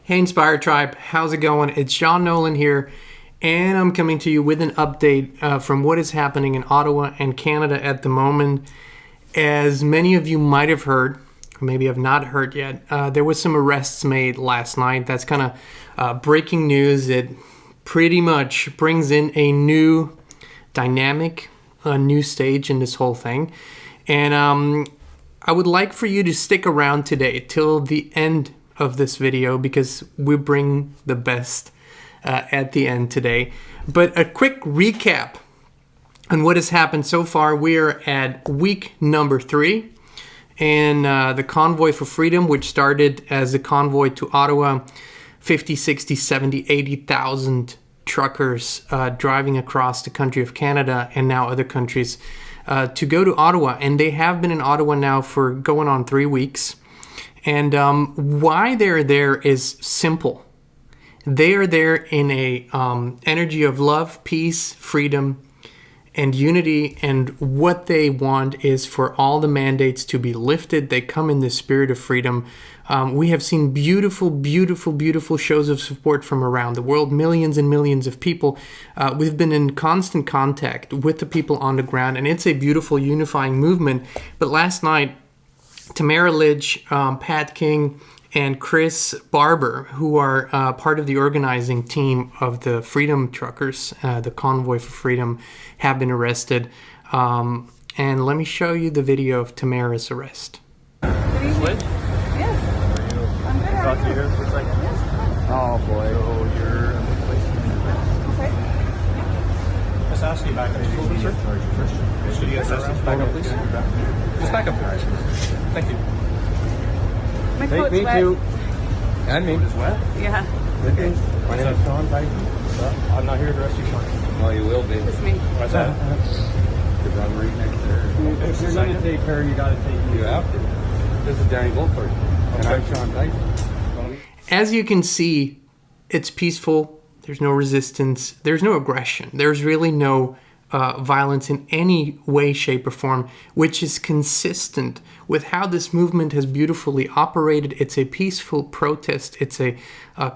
Hey Inspire Tribe, how's it going? It's Jean Nolan here, and I'm coming to you with an update from what is happening in Ottawa and Canada at the moment. As many of you might have heard, or maybe have not heard yet, there was some arrests made last night. That's kind of breaking news. It pretty much brings in a new dynamic, a new stage in this whole thing. And I would like for you to stick around today till the end of this video because we bring the best at the end today. But a quick recap on what has happened so far. We are at week number 3 and the Convoy for Freedom, which started as a convoy to Ottawa, 50, 60, 70, 80,000 truckers driving across the country of Canada and now other countries to go to Ottawa. And they have been in Ottawa now for going on 3 weeks. And why they're there is simple. They are there in a energy of love, peace, freedom, and unity. And what they want is for all the mandates to be lifted. They come in the spirit of freedom. We have seen beautiful, beautiful, beautiful shows of support from around the world. Millions and millions of people. We've been in constant contact with the people on the ground. And it's a beautiful, unifying movement. But last night, Tamara Lich, Pat King, and Chris Barber, who are part of the organizing team of the Freedom Truckers, the Convoy for Freedom, have been arrested. And let me show you the video of Tamaras Arrest. Good evening. Yes. I'm good. How are you? Here for a second. Yes. Oh boy. So you're in the place. Okay. Yeah. Just ask you back up a little bit, sir. Should you guys back up, please? Just back up, guys. Thank you. My coat's me wet. Too. And me. It's wet? Yeah. Okay. My name is Sean. I'm not here to arrest you, Sean. Oh, you will be. It's me. What's that? Because I'm right next there. If you're going to take her, you got to take me. You have to. This is Danny Wolford. And I'm Sean Dyson. As you can see, it's peaceful. There's no resistance. There's no aggression. There's really no violence in any way, shape, or form, which is consistent with how this movement has beautifully operated. It's a peaceful protest. It's a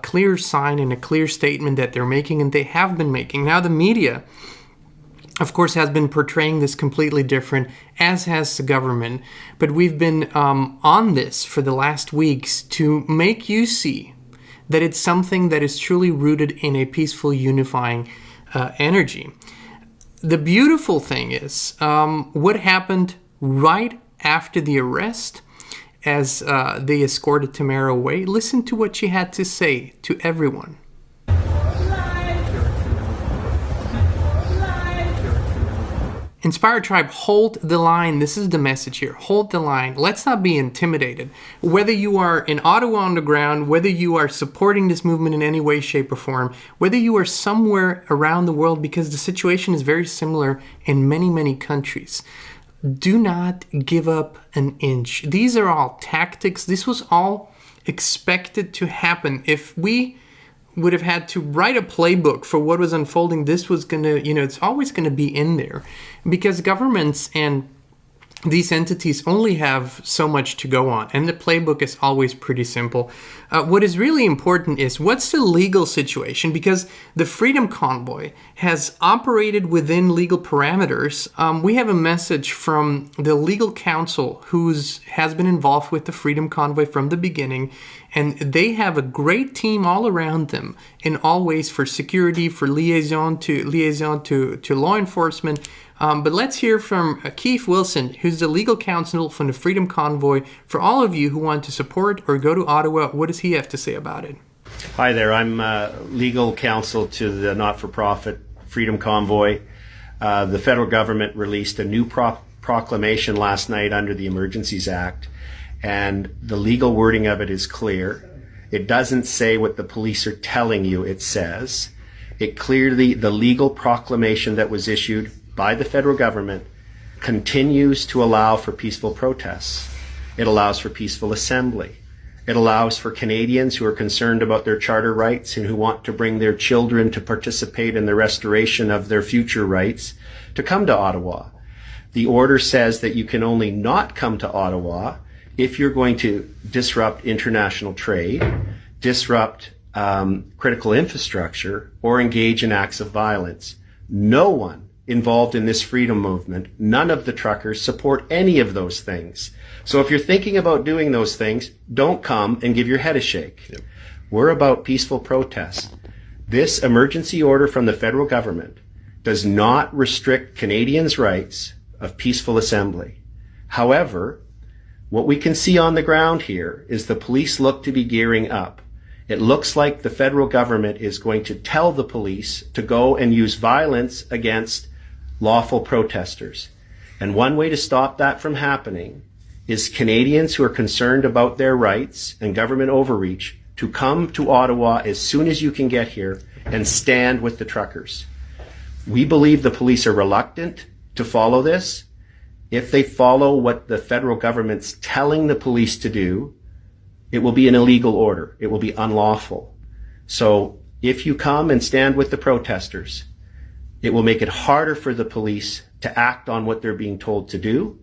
clear sign and a clear statement that they're making, and they have been making. Now, the media, of course, has been portraying this completely different, as has the government. But we've been on this for the last weeks to make you see that it's something that is truly rooted in a peaceful, unifying energy. The beautiful thing is what happened right after the arrest as they escorted Tamara away. Listen to what she had to say to everyone. Inspire Tribe, hold the line. This is the message here. Hold the line. Let's not be intimidated. Whether you are in Ottawa on the ground, whether you are supporting this movement in any way, shape, or form, whether you are somewhere around the world, because the situation is very similar in many, many countries. Do not give up an inch. These are all tactics. This was all expected to happen. If we would have had to write a playbook for what was unfolding, this was going to, it's always going to be in there because governments and these entities only have so much to go on, and the playbook is always pretty simple. What is really important is what's the legal situation, because the Freedom Convoy has operated within legal parameters. We have a message from the legal counsel who has been involved with the Freedom Convoy from the beginning, and they have a great team all around them in all ways for security, for liaison to law enforcement. But let's hear from Keith Wilson, who's the legal counsel from the Freedom Convoy. For all of you who want to support or go to Ottawa, what does he have to say about it? Hi there, I'm legal counsel to the not-for-profit Freedom Convoy. The federal government released a new proclamation last night under the Emergencies Act, and the legal wording of it is clear. It doesn't say what the police are telling you it says. It clearly, the legal proclamation that was issued by the federal government continues to allow for peaceful protests. It allows for peaceful assembly. It allows for Canadians who are concerned about their charter rights and who want to bring their children to participate in the restoration of their future rights to come to Ottawa. The order says that you can only not come to Ottawa if you're going to disrupt international trade, disrupt critical infrastructure, or engage in acts of violence. No one involved in this freedom movement, none of the truckers support any of those things. So if you're thinking about doing those things, don't come and give your head a shake. Yep. We're about peaceful protest. This emergency order from the federal government does not restrict Canadians' rights of peaceful assembly. However, what we can see on the ground here is the police look to be gearing up. It looks like the federal government is going to tell the police to go and use violence against lawful protesters. And one way to stop that from happening is Canadians who are concerned about their rights and government overreach to come to Ottawa as soon as you can get here and stand with the truckers. We believe the police are reluctant to follow this. If they follow what the federal government's telling the police to do, it will be an illegal order. It will be unlawful. So if you come and stand with the protesters, it will make it harder for the police to act on what they're being told to do.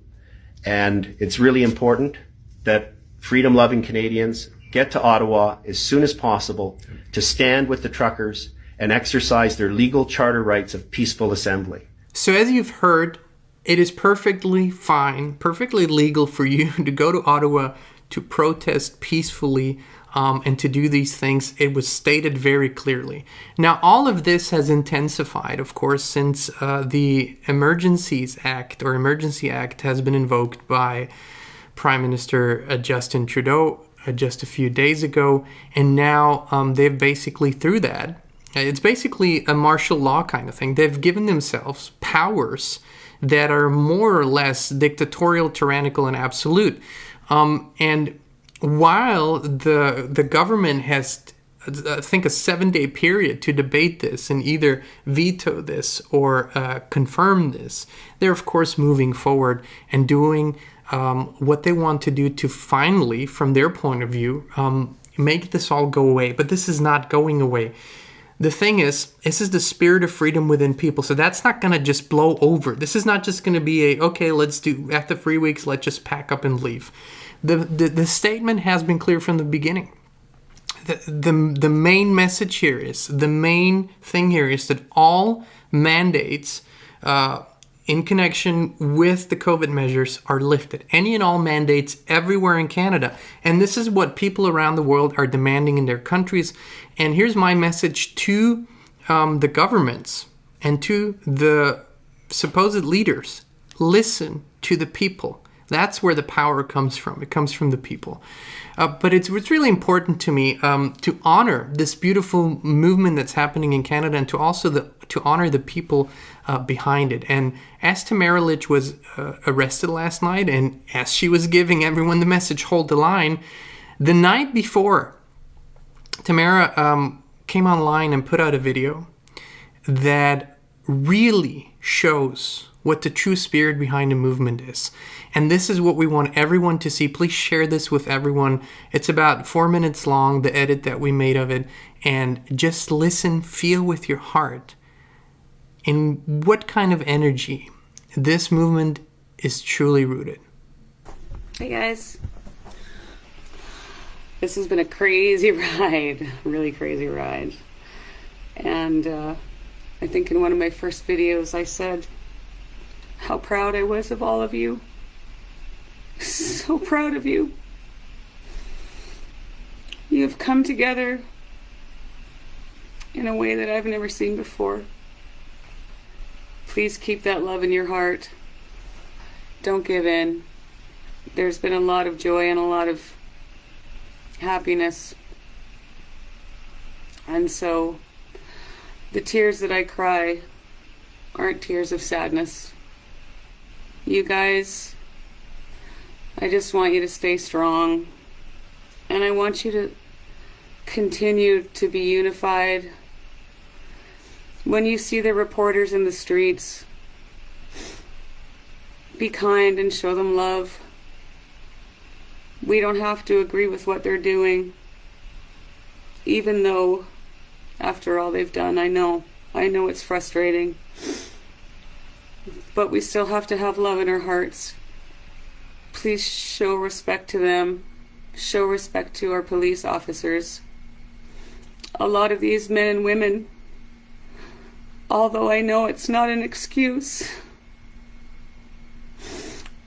And it's really important that freedom-loving Canadians get to Ottawa as soon as possible to stand with the truckers and exercise their legal charter rights of peaceful assembly. So as you've heard, it is perfectly fine, perfectly legal for you to go to Ottawa to protest peacefully and to do these things. It was stated very clearly. Now, all of this has intensified, of course, since the Emergencies Act or Emergency Act has been invoked by Prime Minister Justin Trudeau just a few days ago. And now they've basically, through that, it's basically a martial law kind of thing. They've given themselves powers that are more or less dictatorial, tyrannical, and absolute. And while the government has, I think, a 7-day period to debate this and either veto this or confirm this, they're, of course, moving forward and doing what they want to do to finally, from their point of view, make this all go away. But this is not going away. The thing is, this is the spirit of freedom within people. So that's not going to just blow over. This is not just going to be okay, let's do, after 3 weeks, let's just pack up and leave. The statement has been clear from the beginning. The main message here is, the main thing here is that all mandates in connection with the COVID measures are lifted. Any and all mandates everywhere in Canada. And this is what people around the world are demanding in their countries. And here's my message to the governments and to the supposed leaders. Listen to the people. That's where the power comes from. It comes from the people. But it's really important to me to honor this beautiful movement that's happening in Canada, and to also to honor the people behind it. And as Tamara Lich was arrested last night, and as she was giving everyone the message, hold the line, the night before, Tamara came online and put out a video that really shows what the true spirit behind the movement is. And this is what we want everyone to see. Please share this with everyone. It's about 4 minutes long, the edit that we made of it. And just listen, feel with your heart in what kind of energy this movement is truly rooted. Hey guys. This has been a crazy ride, really crazy ride. And I think in one of my first videos I said how proud I was of all of you. So proud of you. You have come together in a way that I've never seen before. Please keep that love in your heart. Don't give in. There's been a lot of joy and a lot of happiness. And so the tears that I cry aren't tears of sadness. You guys, I just want you to stay strong, and I want you to continue to be unified. When you see the reporters in the streets, be kind and show them love. We don't have to agree with what they're doing, even though after all they've done, I know it's frustrating. But we still have to have love in our hearts. Please show respect to them. Show respect to our police officers. a lot of these men and women, although I know it's not an excuse,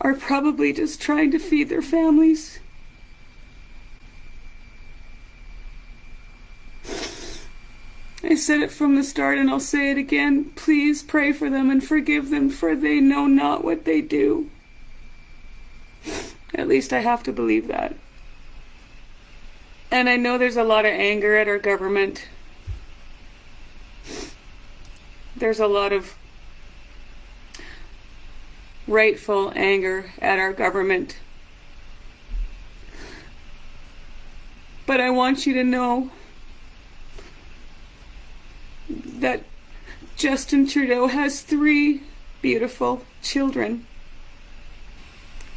are probably just trying to feed their families. I said it from the start and I'll say it again. Please pray for them and forgive them, for they know not what they do. At least I have to believe that. And I know there's a lot of anger at our government. There's a lot of rightful anger at our government. But I want you to know that Justin Trudeau has 3 beautiful children.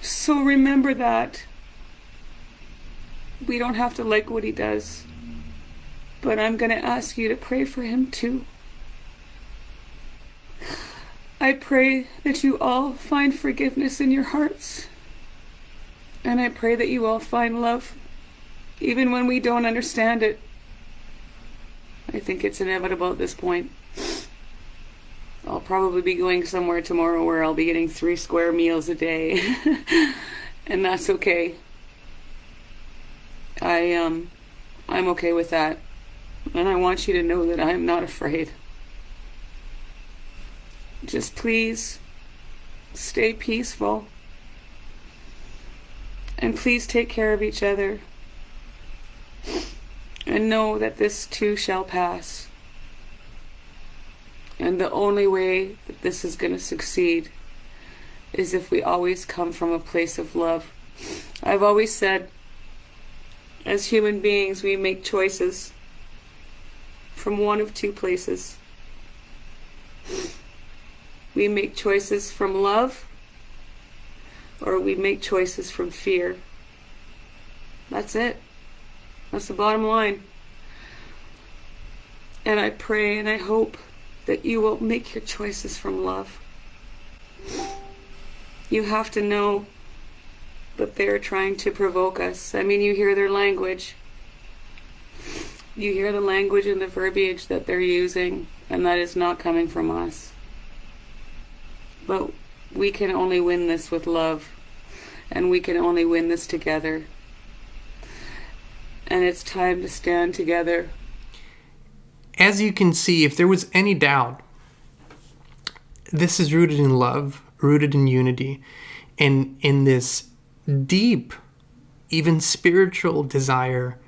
So remember that. We don't have to like what he does, but I'm going to ask you to pray for him too. I pray that you all find forgiveness in your hearts, and I pray that you all find love, even when we don't understand it. I think it's inevitable at this point. I'll probably be going somewhere tomorrow where I'll be getting 3 square meals a day. And that's okay. I'm okay with that. And I want you to know that I'm not afraid. Just please stay peaceful. And please take care of each other. And know that this too shall pass. And the only way that this is going to succeed is if we always come from a place of love. I've always said, as human beings, we make choices from one of 2 places. We make choices from love, or we make choices from fear. That's it. That's the bottom line. And I pray and I hope that you will make your choices from love. You have to know that they're trying to provoke us. I mean, you hear their language. You hear the language and the verbiage that they're using, and that is not coming from us. But we can only win this with love, and we can only win this together. And it's time to stand together. As you can see, if there was any doubt, this is rooted in love, rooted in unity, and in this deep, even spiritual desire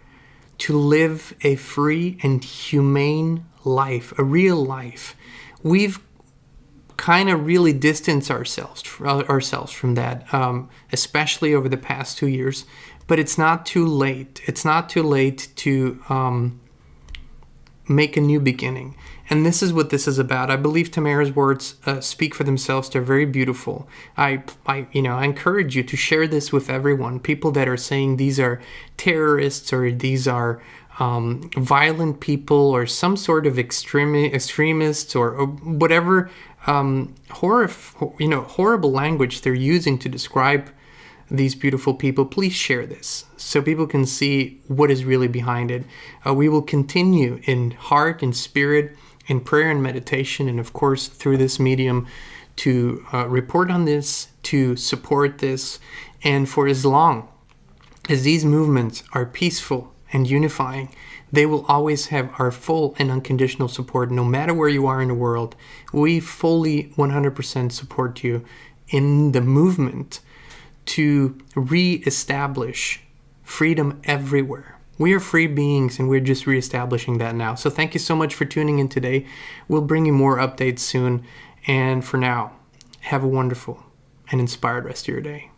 to live a free and humane life, a real life. We've kind of really distanced ourselves from that, especially over the past 2 years. But it's not too late. It's not too late to make a new beginning. And this is what this is about. I believe Tamara's words speak for themselves. They're very beautiful. I encourage you to share this with everyone. People that are saying these are terrorists or these are violent people or some sort of extremists or whatever horrible language they're using to describe these beautiful people. Please share this so people can see what is really behind it. We will continue in heart and spirit, in prayer and meditation, and of course through this medium to report on this, to support this, and for as long as these movements are peaceful and unifying, they will always have our full and unconditional support, no matter where you are in the world. We fully 100% support you in the movement to re-establish freedom everywhere. We are free beings, and we're just re-establishing that now. So thank you so much for tuning in today. We'll bring you more updates soon. And for now, have a wonderful and inspired rest of your day.